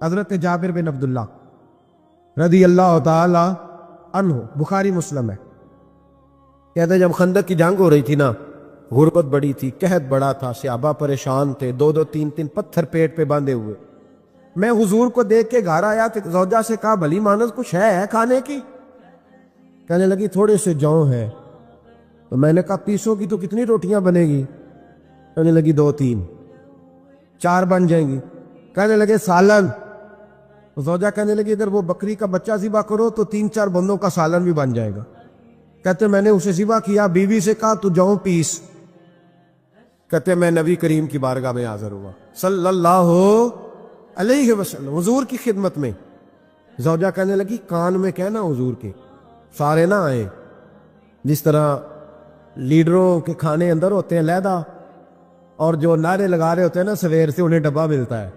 حضرت جابر بن عبداللہ رضی اللہ تعالی عنہ، بخاری مسلم ہے، کہتے ہیں جب خندق کی جنگ ہو رہی تھی نا، غربت بڑی تھی، قحط بڑا تھا، صحابہ پریشان تھے، دو دو تین تین پتھر پیٹ پہ باندھے ہوئے۔ میں حضور کو دیکھ کے گھر آیا تو زوجہ سے کہا بھلی مانس کچھ ہے کھانے کی؟ کہنے لگی تھوڑے سے جو ہیں۔ تو میں نے کہا پیسوں کی تو کتنی روٹیاں بنے گی؟ کہنے لگی 2-3، 4 بن جائیں گی۔ کہنے لگے سالن؟ تو زوجہ کہنے لگی اگر وہ بکری کا بچہ ذبح کرو تو 3-4 بندوں کا سالن بھی بن جائے گا۔ کہتے میں نے اسے ذبح کیا، بیوی سے کہا تو جاؤ پیس۔ کہتے میں نبی کریم کی بارگاہ میں حاضر ہوا صلی اللہ علیہ وسلم، حضور کی خدمت میں۔ زوجہ کہنے لگی کان میں کہنا حضور کے سارے نہ آئے، جس طرح لیڈروں کے کھانے اندر ہوتے ہیں علیحدہ، اور جو نعرے لگا رہے ہوتے ہیں نا سویر سے انہیں ڈبہ ملتا ہے،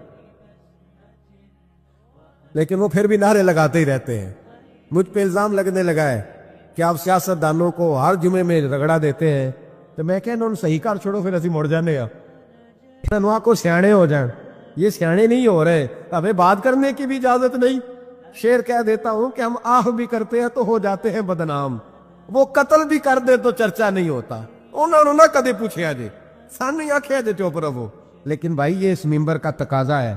لیکن وہ پھر بھی نعرے لگاتے ہی رہتے ہیں۔ مجھ پہ الزام لگنے لگا ہے کہ آپ سیاست دانوں کو ہر جمعے میں رگڑا دیتے ہیں، تو میں کہنا انہوں صحیح کر چھوڑو، پھر اسی مڑ جانے نوا کو سیانے ہو جائیں۔ یہ سیانے نہیں ہو رہے، ہمیں بات کرنے کی بھی اجازت نہیں۔ شعر کہہ دیتا ہوں کہ ہم آہ بھی کرتے ہیں تو ہو جاتے ہیں بدنام، وہ قتل بھی کر دے تو چرچا نہیں ہوتا۔ انہوں نے نہ کدے پوچھے جی سان نہیں آخیا جی چپ رہو، لیکن بھائی یہ اس ممبر کا تقاضا ہے،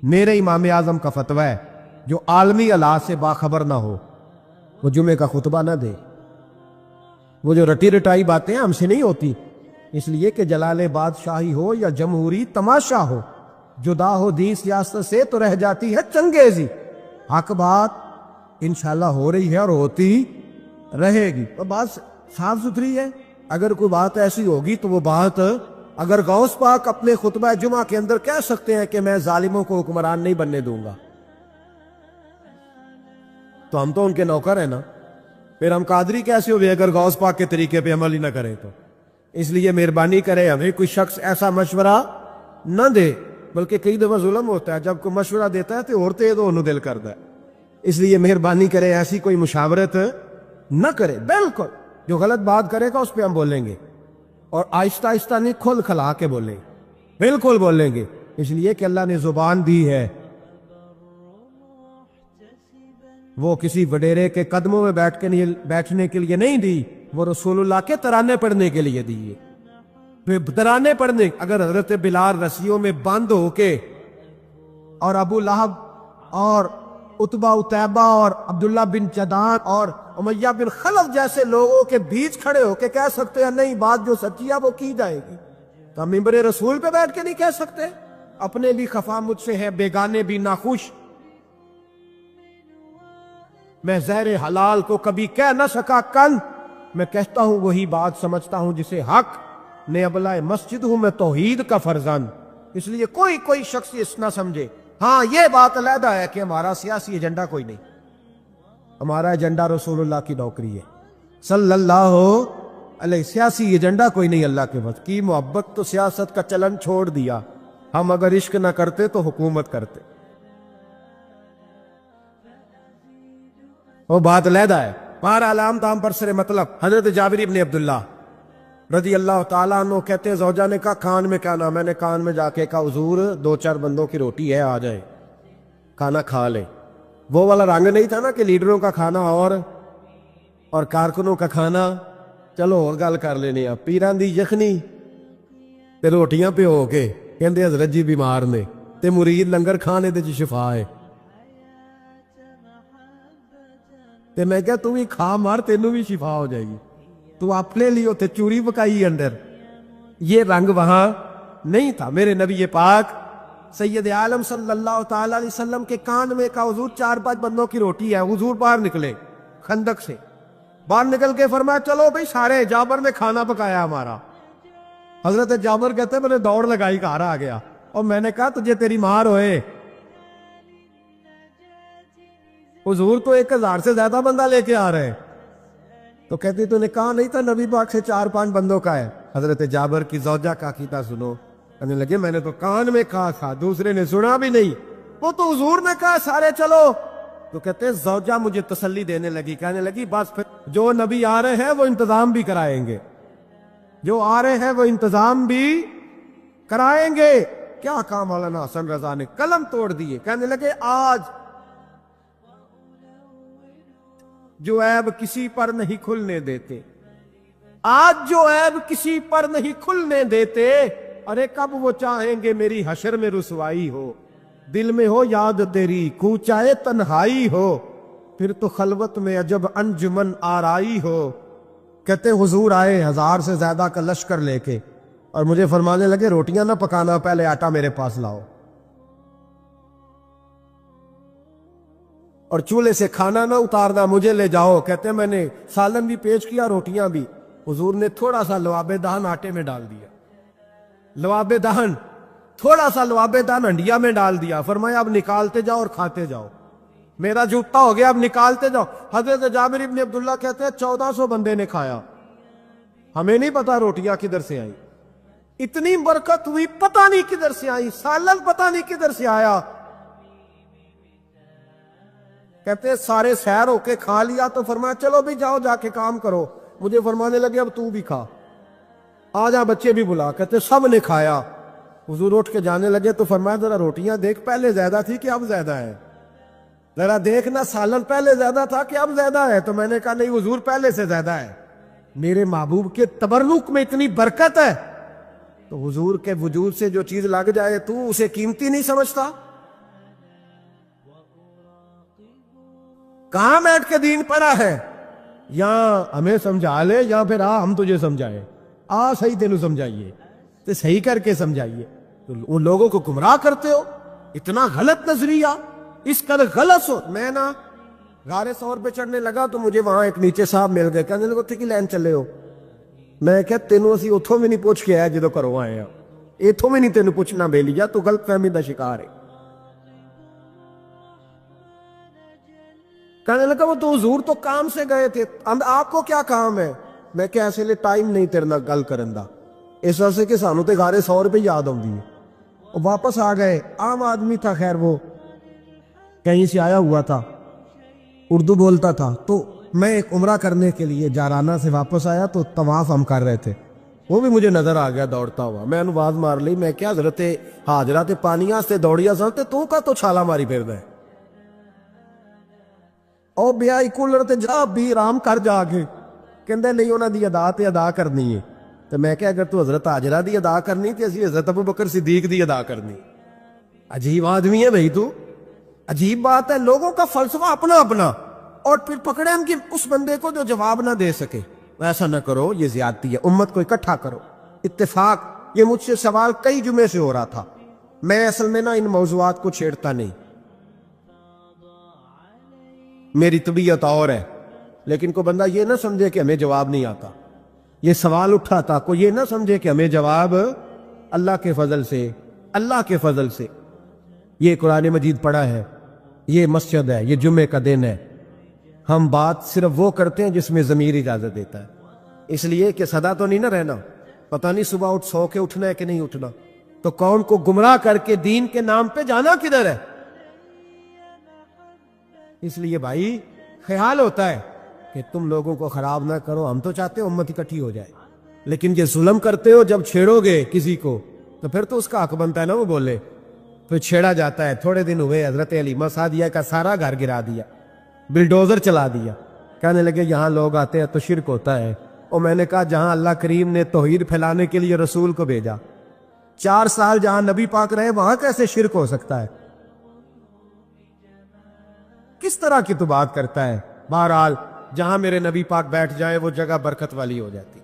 میرے امام اعظم کا فتویٰ ہے، جو عالمی حالات سے باخبر نہ ہو وہ جمعے کا خطبہ نہ دے۔ وہ جو رٹی رٹائی باتیں ہم سے نہیں ہوتی، اس لیے کہ جلال بادشاہی ہو یا جمہوری تماشا ہو، جدا ہو دین سیاست سے تو رہ جاتی ہے چنگیزی۔ حق بات انشاءاللہ ہو رہی ہے اور ہوتی رہے گی، اور بات صاف ستھری ہے۔ اگر کوئی بات ایسی ہوگی تو وہ بات اگر غوث پاک اپنے خطبہ جمعہ کے اندر کہہ سکتے ہیں کہ میں ظالموں کو حکمران نہیں بننے دوں گا، تو ہم تو ان کے نوکر ہیں نا، پھر ہم قادری کیسے ہوئے اگر غوث پاک کے طریقے پہ عمل ہی نہ کریں تو؟ اس لیے مہربانی کرے ہمیں کوئی شخص ایسا مشورہ نہ دے، بلکہ کئی دفعہ ظلم ہوتا ہے، جب کوئی مشورہ دیتا ہے تو عورتیں تو انہوں دل کرتا ہے، اس لیے مہربانی کرے ایسی کوئی مشاورت نہ کرے۔ بالکل جو غلط بات کرے گا اس پہ ہم بولیں گے، اور آہستہ آہستہ نہیں، کھل کھلا کے بولیں، بالکل بولیں گے، اس لیے کہ اللہ نے زبان دی ہے، وہ کسی وڈیرے کے قدموں میں بیٹھنے کے لیے نہیں دی، وہ رسول اللہ کے ترانے پڑھنے کے لیے دی ہے۔ ترانے پڑھنے، اگر حضرت بلال رسیوں میں بند ہو کے اور ابو لہب اور عتبہ اتیبہ اور عبداللہ بن جدان اور امیہ بن خلف جیسے لوگوں کے بیچ کھڑے ہو کے کہہ سکتے ہیں نہیں بات جو سچی ہے وہ کی جائے گی، تو ہم ممبر رسول پہ بیٹھ کے نہیں کہہ سکتے؟ اپنے بھی خفا مجھ سے ہے، بیگانے بھی ناخوش، میں زہر حلال کو کبھی کہہ نہ سکا کن، میں کہتا ہوں وہی بات سمجھتا ہوں جسے حق نے ابلہ مسجد ہوں میں توحید کا فرزند۔ اس لیے کوئی شخص اس نہ سمجھے، ہاں یہ بات علیحدہ ہے کہ ہمارا سیاسی ایجنڈا کوئی نہیں، ہمارا ایجنڈا رسول اللہ کی نوکری ہے صلی اللہ علیہ، سیاسی ایجنڈا کوئی نہیں۔ اللہ کے وقت کی محبت تو سیاست کا چلن چھوڑ دیا، ہم اگر عشق نہ کرتے تو حکومت کرتے، وہ بات علیحدہ ہے۔ بہرحال عام تام پر سر مطلب، حضرت جابر بن عبداللہ رضی اللہ تعالیٰ عنہ کہتے ہیں زوجہ نے کہا کان میں کیا نام، میں نے کان میں جا کے کہا حضور 2-4 بندوں کی روٹی ہے، آ جائے کھانا کھا لیں۔ وہ والا رنگ نہیں تھا نا کہ لیڈروں کا کھانا اور کارکنوں کا کھانا چلو اور گل کر لینے، پیران دی یخنی تے روٹیاں پہ ہو کے کہندے حضرت جی بیمار نے تے مرید لنگر کھانے دے شفا ہے، تے میں کہا تو بھی کھا مار تینوں بھی شفا ہو جائے گی، تو اپنے لیے ہوتے چوری پکائی اندر۔ یہ رنگ وہاں نہیں تھا۔ میرے نبی پاک سید عالم صلی اللہ تعالی علیہ وسلم کے کان میں کہا حضور 4-5 بندوں کی روٹی ہے۔ حضور باہر نکلے خندق سے، باہر نکل کے فرمایا چلو بھائی سارے، جابر نے کھانا پکایا ہمارا۔ حضرت جابر کہتے ہیں میں نے دوڑ لگائی، گھر آ گیا، اور میں نے کہا تجھے تیری مار ہوئے، حضور تو 1000 سے زیادہ بندہ لے کے آ رہے ہیں۔ تو کہتی تو نے کہا نہیں تھا نبی پاک سے 4-5 بندوں کا ہے۔ حضرت جابر کی زوجہ کا کیتا سنو، کہنے لگے میں نے تو کان میں کہا تھا، دوسرے نے سنا بھی نہیں، وہ تو حضور نے کہا سارے چلو۔ تو کہتے ہیں زوجہ مجھے تسلی دینے لگی، کہنے لگی بس پھر جو نبی آ رہے ہیں وہ انتظام بھی کرائیں گے، جو آ رہے ہیں وہ انتظام بھی کرائیں گے۔ کیا کہا مولانا حسن رضا نے؟ قلم توڑ دیے، کہنے لگے آج جو عیب کسی پر نہیں کھلنے دیتے، آج جو عیب کسی پر نہیں کھلنے دیتے، ارے کب وہ چاہیں گے میری حشر میں رسوائی ہو، دل میں ہو یاد تیری کوچائے تنہائی ہو، پھر تو خلوت میں عجب انجمن آرائی ہو۔ کہتے حضور آئے 1000 سے زیادہ کا لشکر لے کے، اور مجھے فرمانے لگے روٹیاں نہ پکانا، پہلے آٹا میرے پاس لاؤ، اور چولہے سے کھانا نہ اتارنا، مجھے لے جاؤ۔ کہتے میں نے سالن بھی پیش کیا، روٹیاں بھی۔ حضور نے تھوڑا سا لواب دہن آٹے میں ڈال دیا، لواب دہن، تھوڑا سا لواب دہن ہنڈیا میں ڈال دیا، فرمایا اب نکالتے جاؤ اور کھاتے جاؤ، میرا جوتا ہو گیا، اب نکالتے جاؤ۔ حضرت جابر ابن عبداللہ کہتے ہیں 1400 بندے نے کھایا، ہمیں نہیں پتا روٹیاں کدھر سے آئی، اتنی برکت ہوئی پتہ نہیں کدھر سے آئی، سالن پتہ نہیں کدھر سے آیا۔ کہتے سارے سیر ہو کے کھا لیا تو فرمایا چلو بھی جاؤ جا کے کام کرو، مجھے فرمانے لگے اب تو بھی کھا، آ جا بچے بھی بلا۔ کہتے سب نے کھایا، حضور اٹھ کے جانے لگے تو فرمایا ذرا روٹیاں دیکھ، پہلے زیادہ تھی کہ اب زیادہ ہے، ذرا دیکھنا سالن پہلے زیادہ تھا کہ اب زیادہ ہے۔ تو میں نے کہا نہیں حضور پہلے سے زیادہ ہے، میرے محبوب کے تبرک میں اتنی برکت ہے۔ تو حضور کے وجود سے جو چیز لگ جائے تو اسے قیمتی نہیں سمجھتا؟ کہاں بیٹھ کے دین پڑھا ہے؟ یا ہمیں سمجھا لے یا پھر ہم تجھے سمجھائے، صحیح تینوں سمجھائیے تو صحیح کر کے سمجھائیے۔ تو ان لوگوں کو گمراہ کرتے ہو، اتنا غلط نظریہ، اس قدر غلط ہو۔ میں نا غار ثور پہ چڑھنے لگا تو مجھے وہاں ایک نیچے صاحب مل گئے، کہنے لگے کی لین چلے ہو؟ میں کہ تینوں اسی اتھوں میں نہیں پوچھ کے آیا جدو کرو آئے ہیں، اتھوں میں نہیں تینوں پوچھنا بے لیا، تو غلط فہمی دا شکار ہے۔ کہنے لگا وہ تو حضور تو کام سے گئے تھے، آپ کو کیا کام ہے؟ میں کہ ایسے لئے ٹائم نہیں تیرنا گل کرن دا، اس وجہ سے کہ سانو تے غار ثور پہ یاد آؤں دی ہے۔ وہ واپس آ گئے، عام آدمی تھا، خیر وہ کہیں سے آیا ہوا تھا، اردو بولتا تھا۔ تو میں ایک عمرہ کرنے کے لیے جارانہ سے واپس آیا تو طواف ہم کر رہے تھے، وہ بھی مجھے نظر آ گیا دوڑتا ہوا، میں انہوں آواز مار لی، میں کیا حضرت حاجرہ تے پانیاں سے دوڑیا سن تو کا تو چھالا ماری پھر دے، او بیائی کولر تے جا بھی رام کر جا کے، کہندے نہیں انہاں دی ادا تے ادا کرنی ہے۔ تو میں کہ اگر تو حضرت حاجرہ دی ادا کرنی تے اسی حضرت ابوبکر صدیق دی ادا کرنی۔ عجیب آدمی ہے بھئی تو، عجیب بات ہے، لوگوں کا فلسفہ اپنا اپنا، اور پھر پکڑے ہم کہ اس بندے کو جو جواب نہ دے سکے۔ ایسا نہ کرو، یہ زیادتی ہے، امت کو اکٹھا کرو، اتفاق۔ یہ مجھ سے سوال کئی جمعے سے ہو رہا تھا، میں اصل میں نا ان موضوعات کو چھیڑتا نہیں، میری طبیعت اور ہے، لیکن کوئی بندہ یہ نہ سمجھے کہ ہمیں جواب نہیں آتا، یہ سوال اٹھا تھا، کوئی یہ نہ سمجھے کہ ہمیں جواب اللہ کے فضل سے، اللہ کے فضل سے۔ یہ قرآن مجید پڑھا ہے، یہ مسجد ہے، یہ جمعے کا دن ہے، ہم بات صرف وہ کرتے ہیں جس میں ضمیر اجازت دیتا ہے، اس لیے کہ سدا تو نہیں نہ رہنا، پتہ نہیں صبح اٹھ سو کے اٹھنا ہے کہ نہیں اٹھنا، تو کون کو گمراہ کر کے دین کے نام پہ جانا کدھر ہے؟ اس لیے بھائی خیال ہوتا ہے کہ تم لوگوں کو خراب نہ کرو، ہم تو چاہتے ہیں امت اکٹھی ہو جائے، لیکن یہ ظلم کرتے ہو، جب چھیڑو گے کسی کو تو پھر تو اس کا حق بنتا ہے نا وہ بولے، پھر چھیڑا جاتا ہے۔ تھوڑے دن ہوئے حضرت علیمہ سعدیہ کا سارا گھر گرا دیا، بلڈوزر چلا دیا، کہنے لگے یہاں لوگ آتے ہیں تو شرک ہوتا ہے، اور میں نے کہا جہاں اللہ کریم نے توحید پھیلانے کے لیے رسول کو بھیجا، 4 سال جہاں نبی پاک رہے وہاں کیسے شرک ہو سکتا ہے؟ کس طرح کی تو بات کرتا ہے؟ بہرحال جہاں میرے نبی پاک بیٹھ جائے وہ جگہ برکت والی ہو جاتی،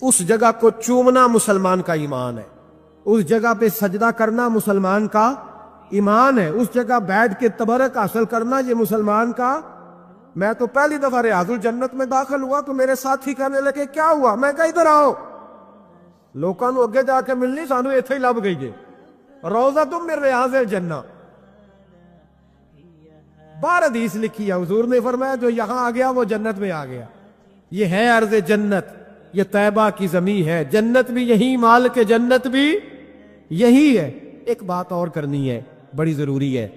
اس جگہ کو چومنا مسلمان کا ایمان ہے، اس جگہ پہ سجدہ کرنا مسلمان کا ایمان ہے، اس جگہ بیٹھ کے تبرک حاصل کرنا یہ مسلمان کا۔ میں تو پہلی دفعہ ریاض الجنت میں داخل ہوا تو میرے ساتھی کہنے لگے کیا ہوا؟ میں کہا ادھر آؤ، لوکاں نو اگے جا کے ملنی، سانو ایتھے ہی لب گئی جے، روضۃ من ریاض الجنہ، بار حدیث لکھی ہے، حضور نے فرمایا جو یہاں آ گیا وہ جنت میں آ گیا۔ یہ ہے عرض جنت، یہ طیبہ کی زمین ہے، جنت بھی یہی، مال کے جنت بھی یہی ہے۔ ایک بات اور کرنی ہے، بڑی ضروری ہے،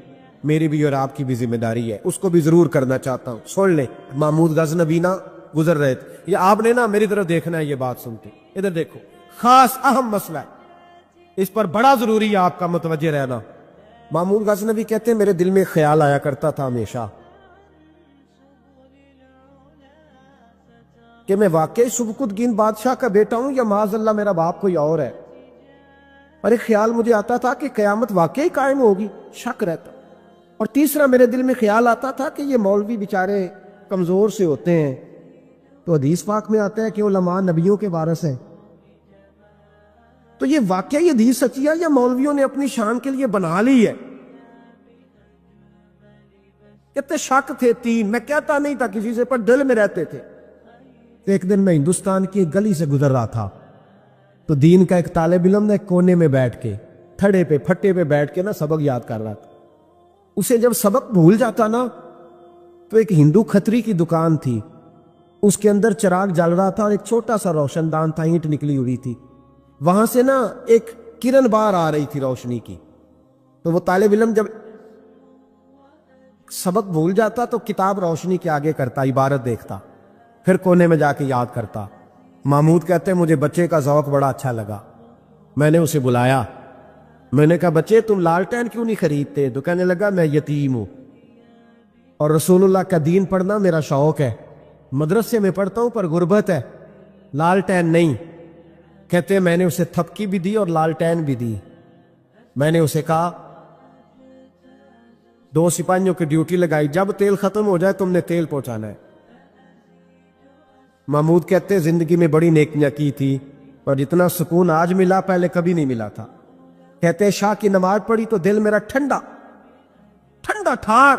میری بھی اور آپ کی بھی ذمہ داری ہے، اس کو بھی ضرور کرنا چاہتا ہوں۔ سن لیں، محمود غزنوی نا گزر رہے تھے، یہ آپ نے نا میری طرف دیکھنا ہے، یہ بات سنتے ادھر دیکھو، خاص اہم مسئلہ ہے، اس پر بڑا ضروری ہے آپ کا متوجہ رہنا۔ محمود غزنوی کہتے ہیں میرے دل میں خیال آیا کرتا تھا ہمیشہ کہ میں واقعی سبکت الدین بادشاہ کا بیٹا ہوں یا معاذ اللہ میرا باپ کوئی اور ہے۔ اور ایک خیال مجھے آتا تھا کہ قیامت واقعی قائم ہوگی، شک رہتا۔ اور تیسرا میرے دل میں خیال آتا تھا کہ یہ مولوی بیچارے کمزور سے ہوتے ہیں، تو حدیث پاک میں آتا ہے کہ علماء نبیوں کے وارث ہیں، تو یہ واقعی حدیث سچی ہے یا مولویوں نے اپنی شان کے لیے بنا لی ہے؟ کتنے شک تھے تین، میں کہتا نہیں تھا کسی سے، پر دل میں رہتے تھے۔ ایک دن میں ہندوستان کی ایک گلی سے گزر رہا تھا، تو دین کا ایک طالب علم نے ایک کونے میں بیٹھ کے تھڑے پہ پھٹے پہ بیٹھ کے سبق یاد کر رہا تھا۔ اسے جب سبق بھول جاتا تو ایک ہندو کھتری کی دکان تھی، اس کے اندر چراغ جل رہا تھا اور ایک چھوٹا سا روشن دان تھا، اینٹ نکلی ہوئی تھی، وہاں سے ایک کرن بار آ رہی تھی روشنی کی۔ تو وہ طالب علم جب سبق بھول جاتا تو کتاب روشنی کے آگے کرتا، عبارت دیکھتا، پھر کونے میں جا کے یاد کرتا۔ محمود کہتے ہیں مجھے بچے کا ذوق بڑا اچھا لگا، میں نے اسے بلایا، میں نے کہا بچے تم لالٹین کیوں نہیں خریدتے؟ تو کہنے لگا میں یتیم ہوں اور رسول اللہ کا دین پڑھنا میرا شوق ہے، مدرسے میں پڑھتا ہوں پر غربت ہے، لالٹین نہیں۔ کہتے ہیں میں نے اسے تھپکی بھی دی اور لالٹین بھی دی۔ میں نے اسے کہا 2 سپاہیوں کی ڈیوٹی لگائی، جب تیل ختم ہو جائے تم نے تیل پہنچانا ہے۔ محمود کہتے ہیں زندگی میں بڑی نیکیاں کی تھی اور جتنا سکون آج ملا پہلے کبھی نہیں ملا تھا۔ کہتے ہیں شاہ کی نماز پڑھی تو دل میرا ٹھنڈا ٹھنڈا ٹھار،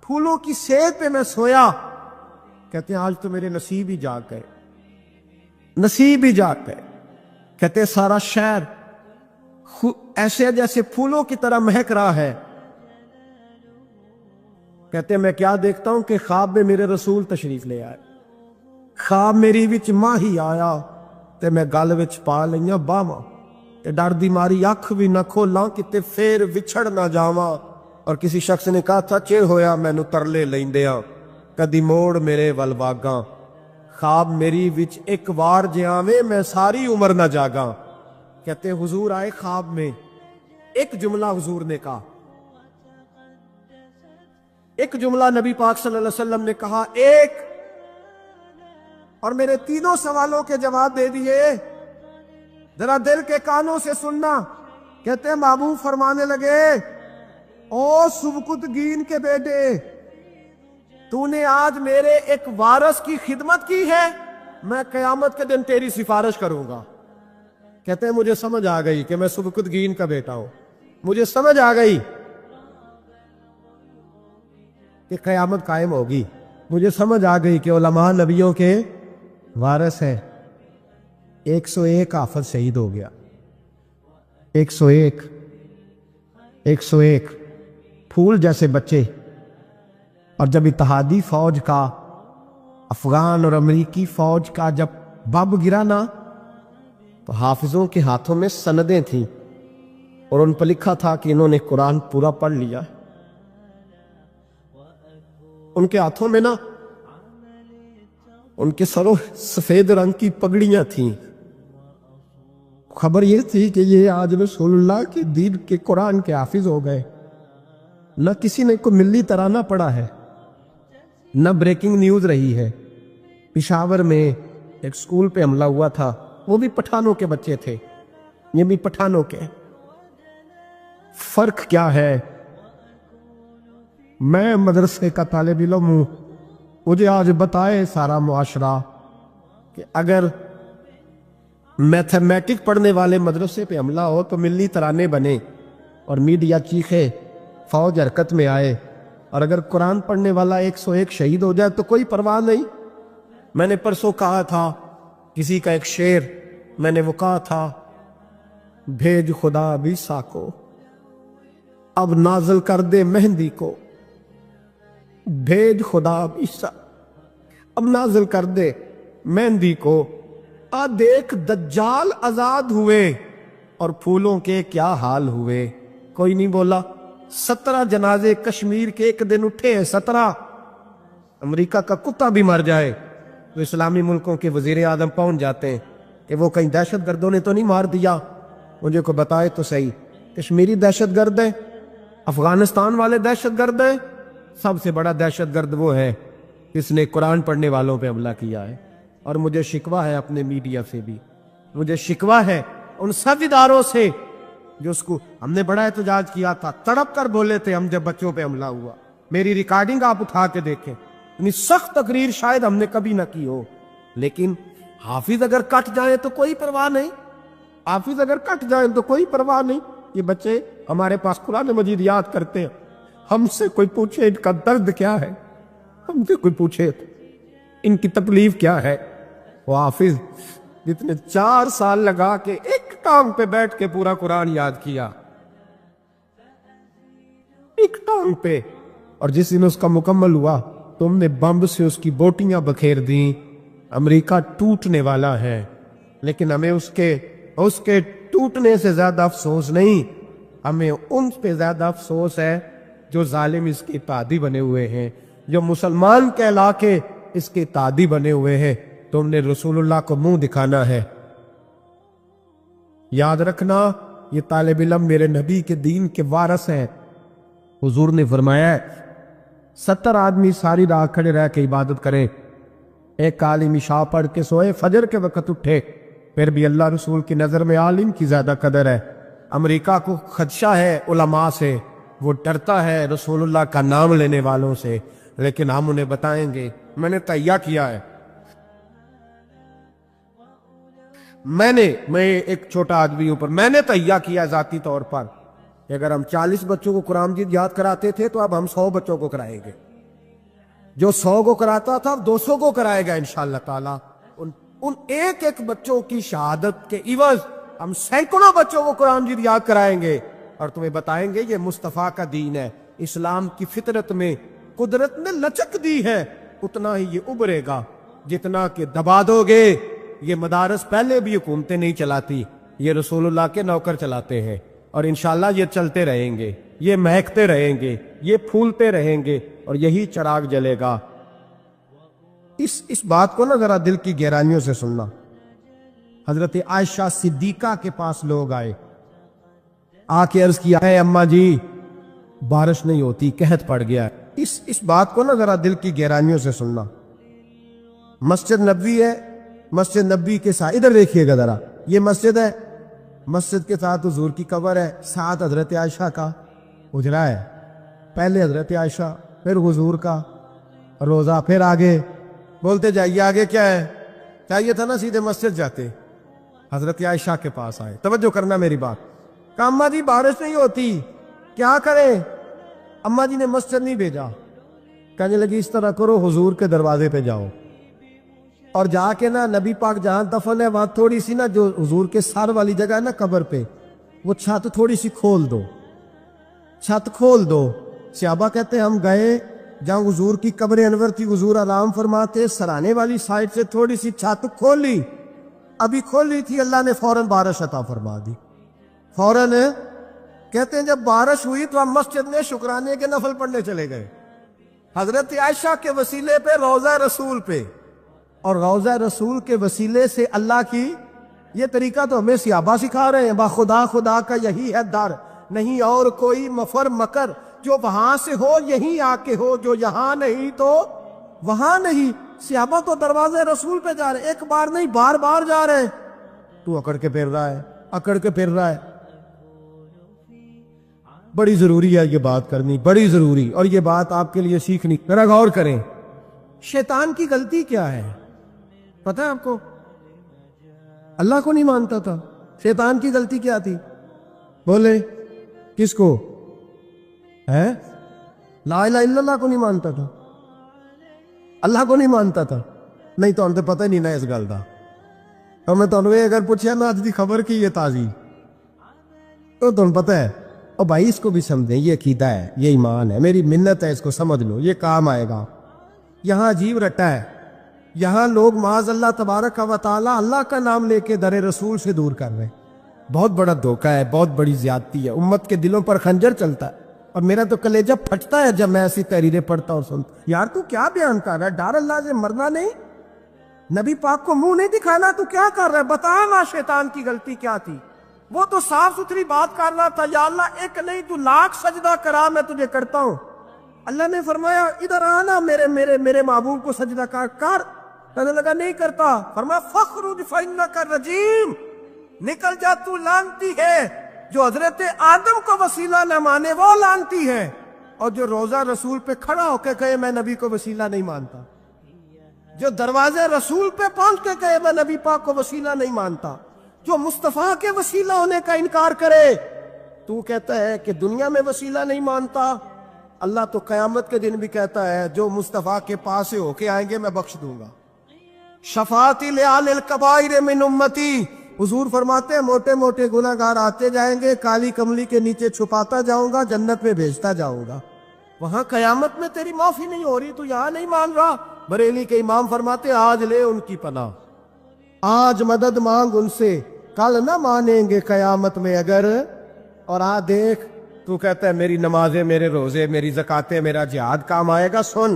پھولوں کی سیت پہ میں سویا۔ کہتے ہیں آج تو میرے نصیب ہی جاگ گئے، نصیب ہی جاگ گئے۔ کہتے ہیں سارا شہر ایسے جیسے پھولوں کی طرح مہک رہا ہے۔ کہتے ہیں میں کیا دیکھتا ہوں کہ خواب میں میرے رسول تشریف لے آئے، خواب میری وچ ماہی آیا تے میں گل وچ پا لئیاں باواں تے ڈر دی ماری اکھ بھی نہ کھولاں کتے پھر وچھڑ نہ جاواں۔ اور کسی شخص نے کہا تھا چر ہویا مینوں ترلے لیندیاں کدی موڑ میرے ول واگاں، خواب میری وچ ایک وار جے آویں میں ساری عمر نہ جاگاں۔ کہتے حضور آئے خواب میں، ایک جملہ حضور نے کہا، ایک جملہ نبی پاک صلی اللہ علیہ وسلم نے کہا ایک، اور میرے تینوں سوالوں کے جواب دے دیے، ذرا دل کے کانوں سے سننا۔ کہتے ہیں محبوب فرمانے لگے او سبکتگین کے بیٹے، تو نے آج میرے ایک وارث کی خدمت کی ہے، میں قیامت کے دن تیری سفارش کروں گا۔ کہتے ہیں مجھے سمجھ آ گئی کہ میں سبکتگین کا بیٹا ہوں، مجھے سمجھ آ گئی کہ قیامت قائم ہوگی، مجھے سمجھ آ گئی کہ علماء نبیوں کے وارث ہیں۔ 101 حافظ شہید ہو گیا، 101 پھول جیسے بچے۔ اور جب اتحادی فوج کا، افغان اور امریکی فوج کا جب بم گرا تو حافظوں کے ہاتھوں میں سندیں تھیں اور ان پر لکھا تھا کہ انہوں نے قرآن پورا پڑھ لیا۔ ان کے ہاتھوں میں ان کے سروں سفید رنگ کی پگڑیاں تھیں، خبر یہ تھی کہ یہ آج رسول اللہ کے دین کے قرآن کے حافظ ہو گئے۔ نہ کسی نے کوئی ملی ترانہ پڑھا ہے، نہ بریکنگ نیوز رہی ہے۔ پشاور میں ایک سکول پہ حملہ ہوا تھا، وہ بھی پٹھانوں کے بچے تھے، یہ بھی پٹھانوں کے۔ فرق کیا ہے؟ میں مدرسے کا طالب علم ہوں، مجھے آج بتائے سارا معاشرہ کہ اگر میتھمیٹک پڑھنے والے مدرسے پہ حملہ ہو تو ملی ترانے بنے اور میڈیا چیخے، فوج حرکت میں آئے، اور اگر قرآن پڑھنے والا 101 شہید ہو جائے تو کوئی پرواہ نہیں۔ میں نے پرسوں کہا تھا کسی کا ایک شعر، میں نے وہ کہا تھا بھیج خدا بھی ساکو اب نازل کر دے مہندی کو، بھیج خدا بھی اب نازل کر دے مہندی کو، آ دیکھ دجال آزاد ہوئے اور پھولوں کے کیا حال ہوئے۔ کوئی نہیں بولا۔ 17 جنازے کشمیر کے ایک دن اٹھے ہیں، 17۔ امریکہ کا کتا بھی مر جائے تو اسلامی ملکوں کے وزیر اعظم پہنچ جاتے ہیں کہ وہ کہیں دہشت گردوں نے تو نہیں مار دیا۔ مجھے کوئی بتائے تو صحیح، کشمیری دہشت گرد ہے، افغانستان والے دہشت گرد ہیں، سب سے بڑا دہشت گرد وہ ہے جس نے قرآن پڑھنے والوں پہ حملہ کیا ہے۔ اور مجھے شکوہ ہے اپنے میڈیا سے بھی، مجھے شکوہ ہے ان سب اداروں سے جو اس کو، ہم نے بڑا احتجاج کیا تھا، تڑپ کر بولے تھے ہم جب بچوں پہ حملہ ہوا، میری ریکارڈنگ آپ اٹھا کے دیکھیں، اتنی سخت تقریر شاید ہم نے کبھی نہ کی ہو۔ لیکن حافظ اگر کٹ جائیں تو کوئی پرواہ نہیں، حافظ اگر کٹ جائیں تو کوئی پرواہ نہیں۔ یہ بچے ہمارے پاس قرآن مجید یاد کرتے ہیں، ہم سے کوئی پوچھے ان کا درد کیا ہے، ہم سے کوئی پوچھے ان کی تکلیف کیا ہے۔ وہ حافظ جتنے 4 سال لگا کے ایک ٹانگ پہ بیٹھ کے پورا قرآن یاد کیا، ایک ٹانگ پہ، اور جس دن اس کا مکمل ہوا تم نے بمب سے اس کی بوٹیاں بکھیر دیں۔ امریکہ ٹوٹنے والا ہے، لیکن ہمیں اس کے ٹوٹنے سے زیادہ افسوس نہیں، ہمیں ان پہ زیادہ افسوس ہے جو ظالم اس کے اتحادی بنے ہوئے ہیں، جو مسلمان کہلا کے اس کے اتحادی بنے ہوئے ہیں۔ تم نے رسول اللہ کو منہ دکھانا ہے۔ یاد رکھنا یہ طالب علم میرے نبی کے دین کے وارث ہیں۔ حضور نے فرمایا ہے 70 آدمی ساری رات کھڑے رہ کے عبادت کریں، ایک عالم عشاء پڑھ کے سوئے، فجر کے وقت اٹھے، پھر بھی اللہ رسول کی نظر میں عالم کی زیادہ قدر ہے۔ امریکہ کو خدشہ ہے علماء سے، وہ ڈرتا ہے رسول اللہ کا نام لینے والوں سے، لیکن ہم انہیں بتائیں گے، میں نے تہیہ کیا ہے، میں ایک چھوٹا آدمی ہوں، پر میں نے تہیہ کیا ذاتی طور پر کہ اگر ہم 40 بچوں کو قرآن مجید یاد کراتے تھے تو اب ہم 100 بچوں کو کرائیں گے، جو 100 کو کراتا تھا اب 200 کو کرائے گا انشاءاللہ تعالی۔ ان ایک ایک بچوں کی شہادت کے عوض ہم سینکڑوں بچوں کو قرآن مجید یاد کرائیں گے، اور تمہیں بتائیں گے یہ مصطفیٰ کا دین ہے، اسلام کی فطرت میں قدرت نے لچک دی ہے، اتنا ہی یہ ابھرے گا جتنا کہ دبا دو گے۔ یہ مدارس پہلے بھی حکومتیں نہیں چلاتی، یہ رسول اللہ کے نوکر چلاتے ہیں، اور انشاءاللہ یہ چلتے رہیں گے، یہ مہکتے رہیں گے، یہ پھولتے رہیں گے، اور یہی چراغ جلے گا۔ اس بات کو نا ذرا دل کی گہرائیوں سے سننا۔ حضرت عائشہ صدیقہ کے پاس لوگ آئے، آ کے عرض کیا ہے اماں جی بارش نہیں ہوتی، قحط پڑ گیا ہے۔ اس بات کو نا ذرا دل کی گہرائیوں سے سننا۔ مسجد نبوی ہے، مسجد نبوی کے ساتھ ادھر دیکھیے گا ذرا، یہ مسجد ہے، مسجد کے ساتھ حضور کی قبر ہے، ساتھ حضرت عائشہ کا حجرہ ہے، پہلے حضرت عائشہ پھر حضور کا روزہ، پھر آگے بولتے جائیے آگے کیا ہے، چاہیے تھا نا سیدھے مسجد جاتے، حضرت عائشہ کے پاس آئے۔ توجہ کرنا میری بات، کہ اماں جی بارش نہیں ہوتی کیا کریں، اماں جی نے مسجد نہیں بھیجا، کہنے لگی اس طرح کرو حضور کے دروازے پہ جاؤ، اور جا کے نا نبی پاک جہاں دفن ہے وہاں تھوڑی سی نا جو حضور کے سر والی جگہ ہے نا قبر پہ، وہ چھت تھوڑی سی کھول دو، چھت کھول دو۔ صحابہ کہتے ہیں ہم گئے جہاں حضور کی قبر انور تھی، حضور آرام فرماتے، سرانے والی سائڈ سے تھوڑی سی چھت کھولی، ابھی کھولی تھی اللہ نے فوراً بارش عطا فرما دی، فوراً۔ کہتے ہیں جب بارش ہوئی تو ہم مسجد میں شکرانے کے نفل پڑھنے چلے گئے، حضرت عائشہ کے وسیلے پہ، روضہ رسول پہ، اور روضہ رسول کے وسیلے سے اللہ کی یہ طریقہ تو ہمیں صحابہ سکھا رہے ہیں، با خدا خدا کا یہی ہے در، نہیں اور کوئی مفر مکر، جو وہاں سے ہو یہیں آ کے ہو، جو یہاں نہیں تو وہاں نہیں۔ صحابہ تو دروازے رسول پہ جا رہے ہیں، ایک بار نہیں بار بار جا رہے ہیں، تو اکڑ کے پھر رہا ہے، اکڑ کے پھر رہا ہے۔ بڑی ضروری ہے یہ بات کرنی، بڑی ضروری، اور یہ بات آپ کے لیے سیکھنی، ذرا غور کریں۔ شیطان کی غلطی کیا ہے پتہ ہے آپ کو؟ اللہ کو نہیں مانتا تھا، شیطان کی غلطی کیا تھی؟ بولے کس کو ہے؟ لا الہ الا اللہ کو نہیں مانتا تھا، اللہ کو نہیں مانتا تھا، نہیں تو ہمیں پتہ ہی نہیں نا اس گل کا۔ ہمیں تو اگر پوچھا نا اج دی خبر کی یہ تازی تو تمہیں پتہ ہے، اور بھائی اس کو بھی سمجھیں، یہ عقیدہ ہے، یہ ایمان ہے، میری منت ہے، اس کو سمجھ لو، یہ کام آئے گا۔ یہاں عجیب رٹا ہے، یہاں لوگ معاذ اللہ تبارک و تعالی اللہ کا نام لے کے در رسول سے دور کر رہے ہیں۔ بہت بڑا دھوکہ ہے، بہت بڑی زیادتی ہے، امت کے دلوں پر خنجر چلتا ہے، اور میرا تو کلیجہ پھٹتا ہے جب میں ایسی تحریریں پڑھتا اور سنتا۔ یار تو کیا بیان کر رہا ہے؟ ڈر اللہ سے مرنا نہیں، نبی پاک کو منہ نہیں دکھانا، تو کیا کر رہا ہے؟ بتا نا شیطان کی غلطی کیا تھی؟ وہ تو صاف ستھری بات کر رہا تھا، یا اللہ ایک نہیں تو لاکھ سجدہ کرا میں تجھے کرتا ہوں۔ اللہ نے فرمایا ادھر آنا، میرے محبوب کو سجدہ کر۔ کہنے لگا نہیں کرتا۔ فرمایا فخرج فإنک رجیم، نکل جا تو لعنتی ہے۔ جو حضرت آدم کو وسیلہ نہ مانے وہ لعنتی ہے، اور جو روزہ رسول پہ کھڑا ہو کے کہے میں نبی کو وسیلہ نہیں مانتا، جو دروازے رسول پہ پہنچ کے کہے میں نبی پاک کو وسیلہ نہیں مانتا، جو مصطفیٰ کے وسیلہ ہونے کا انکار کرے، تو کہتا ہے کہ دنیا میں وسیلہ نہیں مانتا۔ اللہ تو قیامت کے دن بھی کہتا ہے جو مصطفیٰ کے پاس سے ہو کے آئیں گے میں بخش دوں گا۔ شفاعتی لآل الکبائر من امتی، حضور فرماتے ہیں موٹے موٹے گناہگار آتے جائیں گے، کالی کملی کے نیچے چھپاتا جاؤں گا، جنت میں بھیجتا جاؤں گا۔ وہاں قیامت میں تیری معافی نہیں ہو رہی، تو یہاں نہیں مان رہا۔ بریلی کے امام فرماتے ہیں آج لے ان کی پناہ، آج مدد مانگ ان سے، کل نہ مانیں گے قیامت میں اگر۔ اور دیکھ تو کہتا ہے میری نمازیں، میرے روزے، میری زکاتیں، میرا جہاد کام آئے گا۔ سن،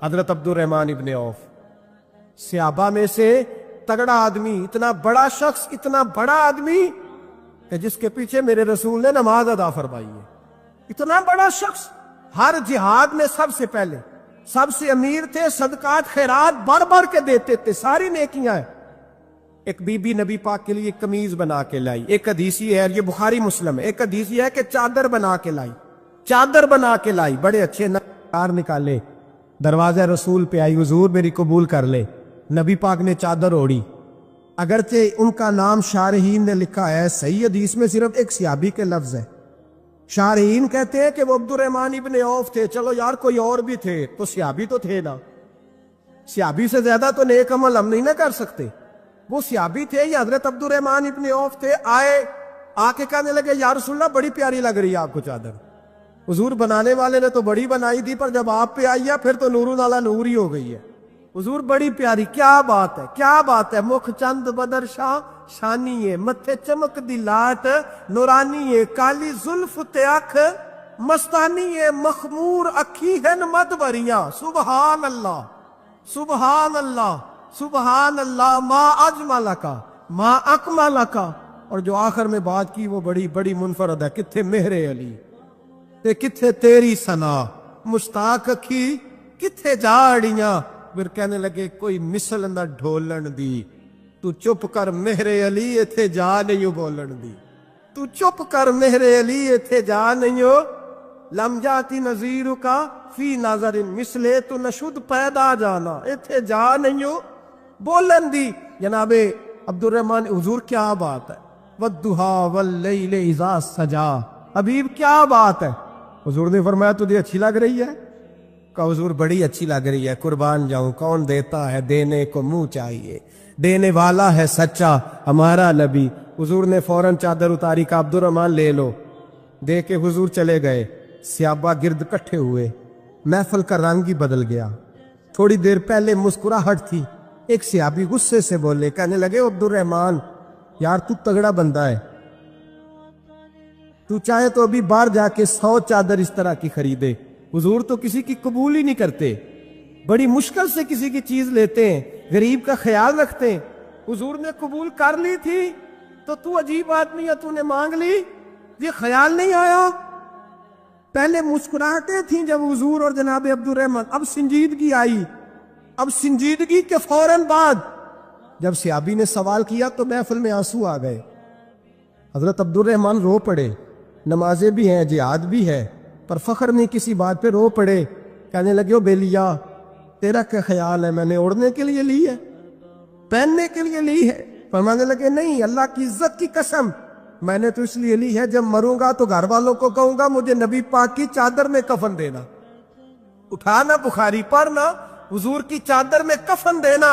حضرت عبد الرحمن ابن عوف صحابہ میں سے تگڑا آدمی، اتنا بڑا شخص، اتنا بڑا آدمی کہ جس کے پیچھے میرے رسول نے نماز ادا فرمائی ہے، اتنا بڑا شخص ہر جہاد میں سب سے پہلے، سب سے امیر تھے، صدقات خیرات بڑھ بڑھ کے دیتے تھے، ساری نیکیاں ہیں۔ ایک بی بی نبی پاک کے لیے قمیض بنا کے لائی، ایک حدیثی ہے، یہ بخاری مسلم ہے، ایک حدیثی ہے کہ چادر بنا کے لائی، چادر بنا کے لائی، بڑے اچھے نقار نکالے، دروازہ رسول پہ آئی، حضور میری قبول کر لے۔ نبی پاک نے چادر اوڑی، اگرچہ ان کا نام شارحین نے لکھا ہے، صحیح حدیث میں صرف ایک صحابی کے لفظ ہے۔ شارحین کہتے ہیں کہ وہ عبد الرحمن ابن عوف تھے، چلو یار کوئی اور بھی تھے تو صحابی تو تھے نا، صحابی سے زیادہ تو نیک عمل ہم نہیں نہ کر سکتے۔ وہ صحابی تھے، یہ حضرت عبد الرحمن ابن عوف تھے، آئے، آ کے کہنے لگے یا رسول اللہ بڑی پیاری لگ رہی ہے آپ کو چادر۔ حضور بنانے والے نے تو بڑی بنائی تھی، پر جب آپ پہ آئی ہے پھر تو نور نالا نور ہی ہو گئی ہے۔ حضور بڑی پیاری، کیا بات ہے، کیا بات ہے، مکھ چند بدر شاہ شانی ہے، متھے چمک دی لات نورانی ہے، کالی زلف تے اکھ مستانی ہے، مخمور اکھی ہن مد بریاں۔ سبحان اللہ، سبحان اللہ، سبحان اللہ، ما اجملکا ما اکملکا۔ اور جو آخر میں بات کی وہ بڑی بڑی منفرد ہے، کتھے مہر علی تے کتھے تیری ثنا، مشتاق اکھی کتھے جاڑیاں۔ پھر کہنے لگے کوئی مثل نہ ڈھولن دی، تو چپ کر مہر علی ایتھے جا نہیں بولن دی، تو چپ کر مہر علی ایتھے جا نہیں ہو، لم جاتی نظیر کا فی نظر مثلے، تو نشد پیدا جانا، ایتھے جا نہیں ہو بولن دی۔ جناب عبد الرحمن، حضور کیا بات ہے، والضحیٰ واللیل اذا سجا، حبیب کیا بات ہے۔ حضور نے فرمایا تجھے اچھی لگ رہی ہے؟ کہ حضور بڑی اچھی لگ رہی ہے، قربان جاؤں، کون دیتا ہے، دینے کو منہ چاہیے، دینے والا ہے سچا ہمارا نبی۔ حضور نے فوراً چادر اتاری، کہ عبد الرحمن لے لو، دے کے حضور چلے گئے۔ صحابہ گرد کٹھے ہوئے، محفل کا رنگ ہی بدل گیا۔ تھوڑی دیر پہلے مسکراہٹ تھی، ایک صحابی غصے سے بولے، کہنے لگے عبد الرحمن یار تو تگڑا بندہ ہے، تو چاہے تو ابھی باہر جا کے 100 چادر اس طرح کی خریدے۔ حضور تو کسی کی قبول ہی نہیں کرتے، بڑی مشکل سے کسی کی چیز لیتے ہیں، غریب کا خیال رکھتے ہیں۔ حضور نے قبول کر لی تھی تو عجیب آدمی ہے، تو نے مانگ لی، یہ خیال نہیں آیا۔ پہلے مسکراہٹیں تھیں جب حضور اور جناب عبد الرحمن، اب سنجیدگی آئی۔ اب سنجیدگی کے فوراً بعد جب صحابی نے سوال کیا تو محفل میں آنسو آ گئے۔ حضرت عبد الرحمن رو پڑے، نمازیں بھی ہیں، جہاد بھی ہے، پر فخر نہیں کسی بات پہ، رو پڑے، کہنے لگے او بیلیا تیرا کیا خیال ہے، میں نے اوڑھنے کے لیے لی ہے، پہننے کے لیے لی ہے؟ فرمانے لگے نہیں، اللہ کی عزت کی قسم، میں نے تو اس لیے لی ہے جب مروں گا تو گھر والوں کو کہوں گا مجھے نبی پاک کی چادر میں کفن دینا، اٹھانا بخاری پڑھنا، حضور کی چادر میں کفن دینا،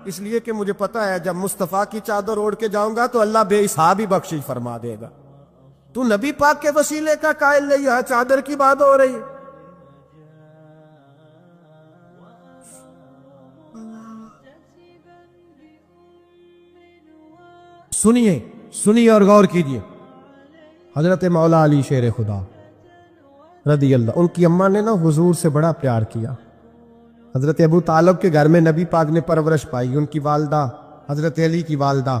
اس لیے کہ مجھے پتا ہے جب مصطفیٰ کی چادر اوڑھ کے جاؤں گا تو اللہ بے حساب ہی بخشش فرما دے گا۔ تو نبی پاک کے وسیلے کا قائل نہیں، یہاں چادر کی بات ہو رہی ہے۔ سنیے اور غور کیجئے، حضرت مولا علی شیر خدا رضی اللہ، ان کی اماں نے نا حضور سے بڑا پیار کیا۔ حضرت ابو طالب کے گھر میں نبی پاک نے پرورش پائی، ان کی والدہ حضرت علی کی والدہ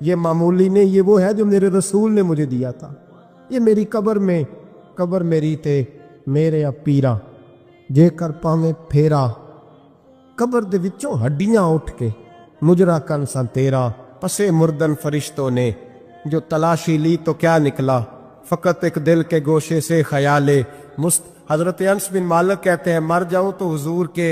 یہ معمولی نہیں، یہ وہ ہے جو میرے رسول نے مجھے دیا تھا۔ یہ میری قبر میری تے میرے پیرا جے کر پاویں پھیرا، قبر دے وچوں ہڈیاں اٹھ کے مجرا کن سا تیرا، پسے مردن فرشتوں نے جو تلاشی لی تو کیا نکلا، فقط ایک دل کے گوشے سے خیال حضرت انس بن مالک کہتے ہیں مر جاؤں تو حضور کے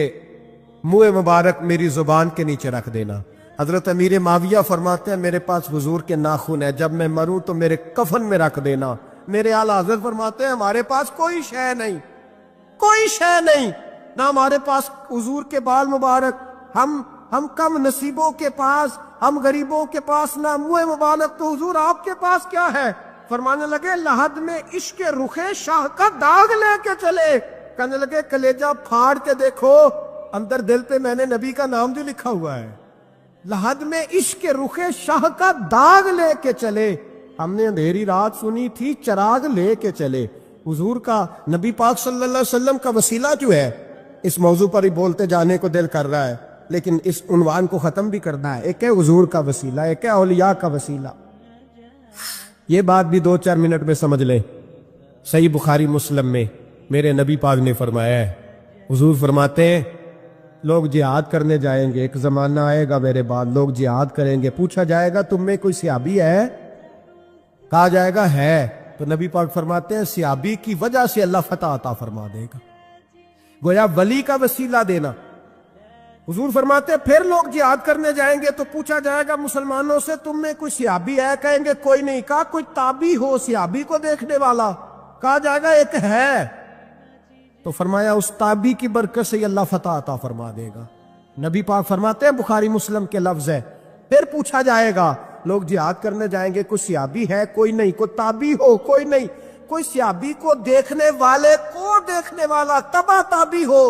منہ مبارک میری زبان کے نیچے رکھ دینا۔ حضرت امیر معاویہ فرماتے ہیں میرے پاس حضور کے ناخن ہے، جب میں مروں تو میرے کفن میں رکھ دینا۔ میرے اعلی حضرت فرماتے ہیں ہمارے پاس کوئی شے نہیں، کوئی شے نہیں، نہ ہمارے پاس حضور کے بال مبارک، ہم کم نصیبوں کے پاس، ہم غریبوں کے پاس نہ منہ مبارک، تو حضور آپ کے پاس کیا ہے؟ فرمانے لگے لحد میں عشق رخ شاہ کا داغ لے کے چلے، کہنے لگے کلیجہ پھاڑ کے دیکھو اندر دل پہ میں نے نبی کا نام جو لکھا ہوا ہے۔ لحد میں عشق رخ شاہ کا داغ لے کے چلے، ہم نے اندھیری رات سنی تھی چراغ لے کے چلے۔ حضور کا، نبی پاک صلی اللہ علیہ وسلم کا وسیلہ جو ہے، اس موضوع پر ہی بولتے جانے کو دل کر رہا ہے، لیکن اس عنوان کو ختم بھی کرنا ہے۔ ایک ہے حضور کا وسیلہ، ایک ہے اولیاء کا وسیلہ۔ یہ بات بھی 2-4 منٹ میں سمجھ لیں۔ صحیح بخاری مسلم میں میرے نبی پاک نے فرمایا ہے، حضور فرماتے ہیں لوگ جہاد کرنے جائیں گے، ایک زمانہ آئے گا میرے بعد لوگ جہاد کریں گے، پوچھا جائے گا تم میں کوئی صحابی ہے؟ کہا جائے گا ہے، تو نبی پاک فرماتے ہیں صحابی کی وجہ سے اللہ فتح عطا فرما دے گا، گویا ولی کا وسیلہ دینا۔ حضور فرماتے ہیں پھر لوگ جہاد کرنے جائیں گے تو پوچھا جائے گا مسلمانوں سے تم میں کوئی صحابی ہے؟ کہیں گے کوئی نہیں۔ کہا کوئی تابعی ہو صحابی کو دیکھنے والا؟ کہا جائے گا ایک ہے، تو فرمایا اس تابعی کی برکت سے اللہ فتح عطا فرما دے گا۔ نبی پاک فرماتے ہیں بخاری مسلم کے لفظ ہے، پھر پوچھا جائے گا لوگ جہاد کرنے جائیں گے کوئی صحابی ہے؟ کوئی نہیں۔ کوئی تابعی ہو؟ کوئی نہیں۔ کوئی صحابی کو دیکھنے والے کو دیکھنے والا تبع تابعی ہو؟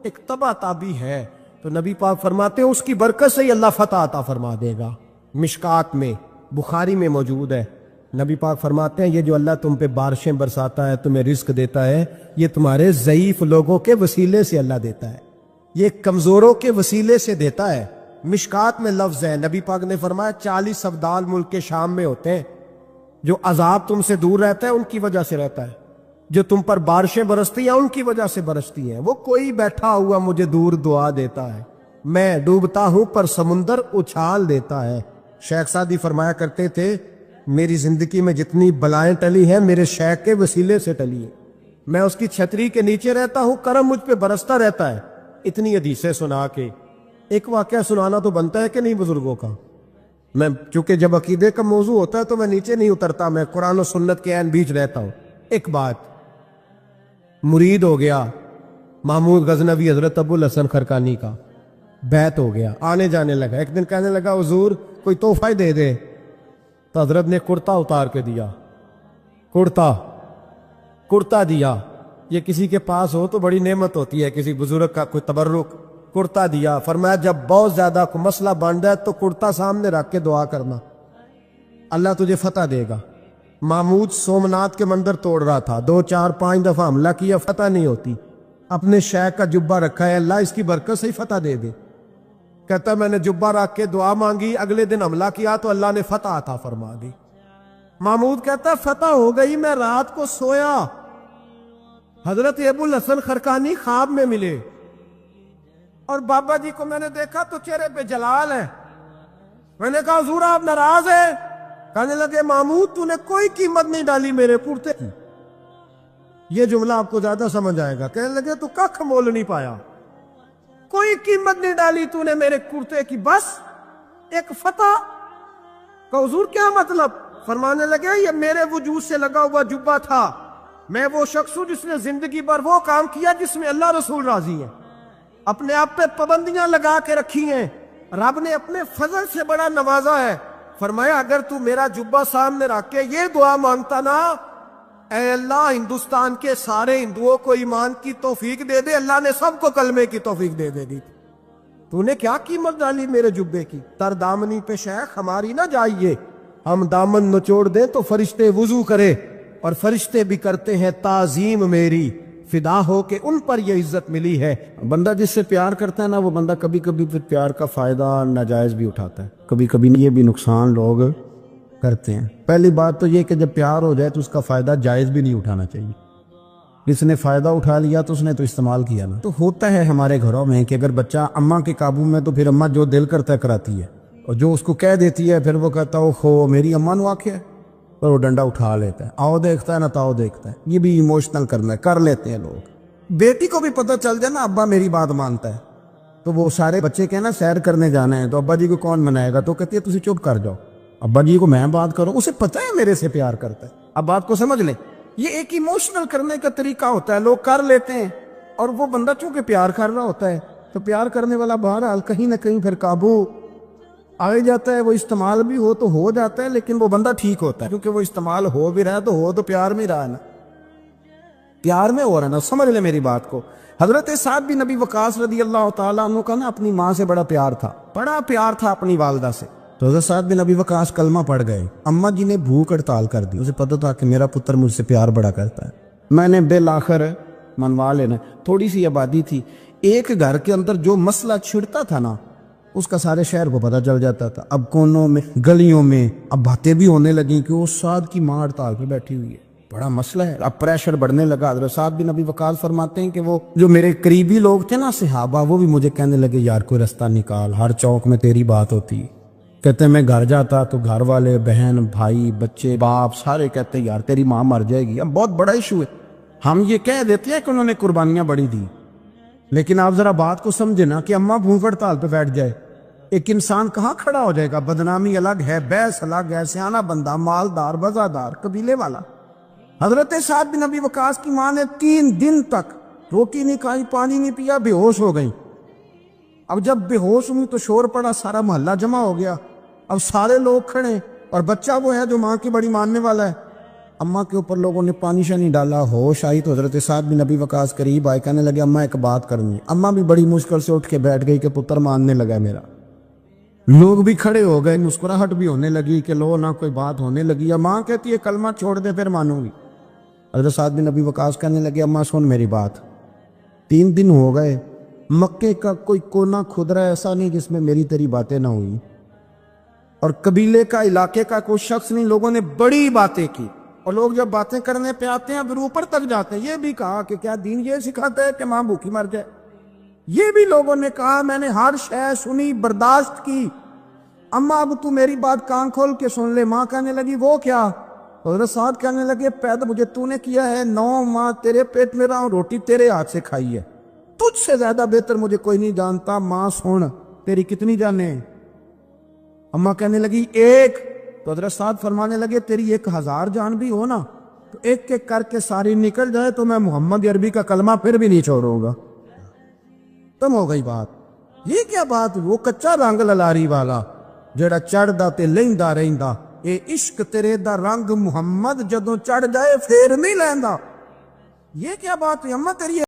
ایک تبع تابعی ہے، تو نبی پاک فرماتے ہیں اس کی برکت سے ہی اللہ فتح عطا فرما دے گا۔ مشکات میں، بخاری میں موجود ہے، نبی پاک فرماتے ہیں یہ جو اللہ تم پہ بارشیں برساتا ہے، تمہیں رزق دیتا ہے، یہ تمہارے ضعیف لوگوں کے وسیلے سے اللہ دیتا ہے، یہ کمزوروں کے وسیلے سے دیتا ہے۔ مشکات میں لفظ ہے، نبی پاک نے فرمایا 40 ابدال ملک کے شام میں ہوتے ہیں، جو عذاب تم سے دور رہتا ہے ان کی وجہ سے رہتا ہے، جو تم پر بارشیں برستی ہیں ان کی وجہ سے برستی ہیں۔ وہ کوئی بیٹھا ہوا مجھے دور دعا دیتا ہے، میں ڈوبتا ہوں پر سمندر اچھال دیتا ہے۔ شیخ سعدی فرمایا کرتے تھے میری زندگی میں جتنی بلائیں ٹلی ہیں میرے شیخ کے وسیلے سے ٹلی ہیں، میں اس کی چھتری کے نیچے رہتا ہوں، کرم مجھ پہ برستا رہتا ہے۔ اتنی حدیثیں سنا کے ایک واقعہ سنانا تو بنتا ہے کہ نہیں بزرگوں کا؟ میں چونکہ جب عقیدے کا موضوع ہوتا ہے تو میں نیچے نہیں اترتا، میں قرآن و سنت کے عین بیچ رہتا ہوں۔ ایک بات، مرید ہو گیا محمود غزنوی حضرت ابو الحسن خرقانی کا، بیعت ہو گیا، آنے جانے لگا۔ ایک دن کہنے لگا حضور کوئی تحفہ ہی دے دے، تو حضرت نے کرتا اتار کے دیا، کرتا دیا۔ یہ کسی کے پاس ہو تو بڑی نعمت ہوتی ہے، کسی بزرگ کا کوئی تبرک، کرتا دیا۔ فرمایا جب بہت زیادہ کوئی مسئلہ بن جائے تو کرتا سامنے رکھ کے دعا کرنا، اللہ تجھے فتح دے گا۔ محمود سومنات کے مندر توڑ رہا تھا، 2 4 5 دفعہ حملہ کیا، فتح نہیں ہوتی، اپنے شیخ کا جبہ رکھا ہے، اللہ اس کی برکت سے ہی فتح دے دے۔ کہتا میں نے جبہ رکھ کے دعا مانگی، اگلے دن حملہ کیا تو اللہ نے فتح عطا فرما دی۔ محمود کہتا فتح ہو گئی، میں رات کو سویا، حضرت ابو الحسن خرقانی خواب میں ملے، اور بابا جی کو میں نے دیکھا تو چہرے پہ جلال ہے۔ میں نے کہا حضور آپ ناراض ہیں؟ کہنے لگے محمود تو نے کوئی قیمت نہیں ڈالی میرے کرتے کی۔ یہ جملہ آپ کو زیادہ سمجھ آئے گا۔ کہنے لگے تو کخ مول نہیں پایا، کوئی قیمت نہیں ڈالی تو نے میرے کرتے کی، بس ایک فتح کا۔ حضور کیا مطلب؟ فرمانے لگے یہ میرے وجود سے لگا ہوا جبہ تھا، میں وہ شخص ہوں جس نے زندگی بھر وہ کام کیا جس میں اللہ رسول راضی ہیں، اپنے آپ پہ پابندیاں لگا کے رکھی ہیں، رب نے اپنے فضل سے بڑا نوازا ہے۔ فرمایا اگر تو میرا جبہ سامنے رکھ کے یہ دعا مانگتا نا، اے اللہ ہندوستان کے سارے ہندوؤں کو ایمان کی توفیق دے دے، اللہ نے سب کو کلمے کی توفیق دے دے گی۔ تو نے کیا قیمت ڈالی میرے جبے کی؟ تر دامنی پہ شیخ ہماری نہ جائیے، ہم دامن نچوڑ دیں تو فرشتے وضو کرے، اور فرشتے بھی کرتے ہیں تعظیم میری، فدا ہو کہ ان پر یہ عزت ملی ہے۔ بندہ جس سے پیار کرتا ہے نا، وہ بندہ کبھی کبھی پھر پیار کا فائدہ ناجائز بھی اٹھاتا ہے، کبھی کبھی یہ بھی نقصان لوگ کرتے ہیں۔ پہلی بات تو یہ کہ جب پیار ہو جائے تو اس کا فائدہ جائز بھی نہیں اٹھانا چاہیے۔ جس نے فائدہ اٹھا لیا تو اس نے تو استعمال کیا نا۔ تو ہوتا ہے ہمارے گھروں میں کہ اگر بچہ اماں کے قابو میں تو پھر اماں جو دل کرتا ہے کراتی ہے، اور جو اس کو کہہ دیتی ہے پھر وہ کہتا ہے اوہو میری اماں نو آکھیا ہے، اور وہ ڈنڈا اٹھا لیتا ہے، آؤ دیکھتا ہے نہ تاؤ دیکھتا ہے۔ یہ بھی ایموشنل کرنا ہے، کر لیتے ہیں لوگ۔ بیٹی کو بھی پتہ چل جائے نا ابا میری بات مانتا ہے، تو وہ سارے بچے کہنا سیر کرنے جانا ہے تو ابا جی کو کون منائے گا، تو کہتی ہے تسی چپ کر جاؤ، ابا جی کو میں بات کروں، اسے پتہ ہے میرے سے پیار کرتا ہے۔ اب بات کو سمجھ لیں، یہ ایک ایموشنل کرنے کا طریقہ ہوتا ہے، لوگ کر لیتے ہیں، اور وہ بندہ چونکہ پیار کر رہا ہوتا ہے تو پیار کرنے والا بہرحال کہیں نہ کہیں پھر قابو آ جاتا ہے۔ وہ استعمال بھی ہو تو ہو جاتا ہے، لیکن وہ بندہ ٹھیک ہوتا ہے، کیونکہ وہ استعمال ہو بھی رہا ہے تو پیار میں رہا ہے نا، پیار میں ہو رہا ہے نا۔ سمجھ لیں میری بات کو۔ حضرت سعد بن ابی وقاص رضی اللہ تعالیٰ عنہ کا نا اپنی ماں سے بڑا پیار تھا اپنی والدہ سے۔ تو حضرت سعد بن ابی وقاص کلمہ پڑھ گئے، اماں جی نے بھوک ہڑتال کر دی، اسے پتہ تھا کہ میرا پتر مجھ سے پیار بڑا کرتا ہے، میں نے بالآخر منوا لینا۔ تھوڑی سی آبادی تھی، ایک گھر کے اندر جو مسئلہ چھڑتا تھا نا اس کا سارے شہر کو پتہ چل جاتا تھا۔ اب کونوں میں گلیوں میں اب باتیں بھی ہونے لگیں کہ وہ سعد کی ماں ہڑتال پہ بیٹھی ہوئی ہے، بڑا مسئلہ ہے۔ اب پریشر بڑھنے لگا۔ حضرت سعد بن ابی وقاص فرماتے ہیں کہ وہ جو میرے قریبی لوگ تھے نا صحابہ، وہ بھی مجھے کہنے لگے یار کوئی رستہ نکال، ہر چوک میں تیری بات ہوتی۔ کہتے ہیں میں گھر جاتا تو گھر والے، بہن، بھائی، بچے، باپ سارے کہتے ہیں یار تیری ماں مر جائے گی۔ اب بہت بڑا ایشو ہے، ہم یہ کہہ دیتے ہیں کہ انہوں نے قربانیاں بڑی دی، لیکن آپ ذرا بات کو سمجھے نا کہ اماں بھوک ہڑتال پہ بیٹھ جائے، ایک انسان کہاں کھڑا ہو جائے گا؟ بدنامی الگ ہے، بحث الگ ہے، سیانہ بندہ، مالدار، وزادار، قبیلے والا۔ حضرت سعد بن ابی وقاص کی ماں نے 3 دن تک روٹی نہیں کھائی، پانی نہیں پیا، بے ہوش ہو گئی۔ اب جب بے ہوش ہوئی تو شور پڑا، سارا محلہ جمع ہو گیا، اب سارے لوگ کھڑے، اور بچہ وہ ہے جو ماں کی بڑی ماننے والا ہے۔ اماں کے اوپر لوگوں نے پانی شانی ڈالا، ہوش آئی تو حضرت سعد بن ابی وقاص قریب آئے، کہنے لگے اماں ایک بات کرنی ہے۔ اماں بھی بڑی مشکل سے اٹھ کے بیٹھ گئی کہ پتر ماننے لگا میرا۔ لوگ بھی کھڑے ہو گئے، مسکراہٹ بھی ہونے لگی کہ لو نہ کوئی بات ہونے لگی۔ ماں کہتی ہے کلمہ چھوڑ دے پھر مانوں گی۔ حضرت سعد بن ابی وقاص کہنے لگے اماں سن میری بات، 3 دن ہو گئے، مکے کا کوئی کونا کھدرا ایسا نہیں جس میں میری تیری باتیں نہ ہوئی، اور قبیلے کا، علاقے کا کوئی شخص نہیں، لوگوں نے بڑی باتیں کی، اور لوگ جب باتیں کرنے پہ آتے ہیں پھر اوپر تک جاتے ہیں۔ یہ بھی کہا کہ کیا دین یہ سکھاتا ہے کہ ماں بھوکی مر جائے؟ یہ بھی لوگوں نے کہا، میں نے ہر شے سنی، برداشت کی، اماں اب تو میری بات کان کھول کے سن لے۔ ماں کہنے لگی وہ کیا؟ حضرت سعد کہنے لگے پیدا مجھے تو نے کیا ہے، 9 ماہ تیرے پیٹ میں رہا ہوں، روٹی تیرے ہاتھ سے کھائی ہے، تجھ سے زیادہ بہتر مجھے کوئی نہیں جانتا۔ ماں سن تیری کتنی جانیں؟ اماں کہنے لگی 1۔ تو حضرت سعد فرمانے لگے تیری 1000 جان بھی ہو نا تو ایک ایک کر کے ساری نکل جائے تو میں محمد عربی کا کلمہ پھر بھی نہیں چھوڑوں گا۔ تم ہو گئی بات۔ یہ کیا بات؟ وہ کچا رنگ للاری والا جڑا چڑھدا تے لیندا رہندا، اے عشق تیرے دا رنگ محمد جدوں چڑھ جائے پھر نہیں لیندا۔ یہ کیا بات ہے اماں تیری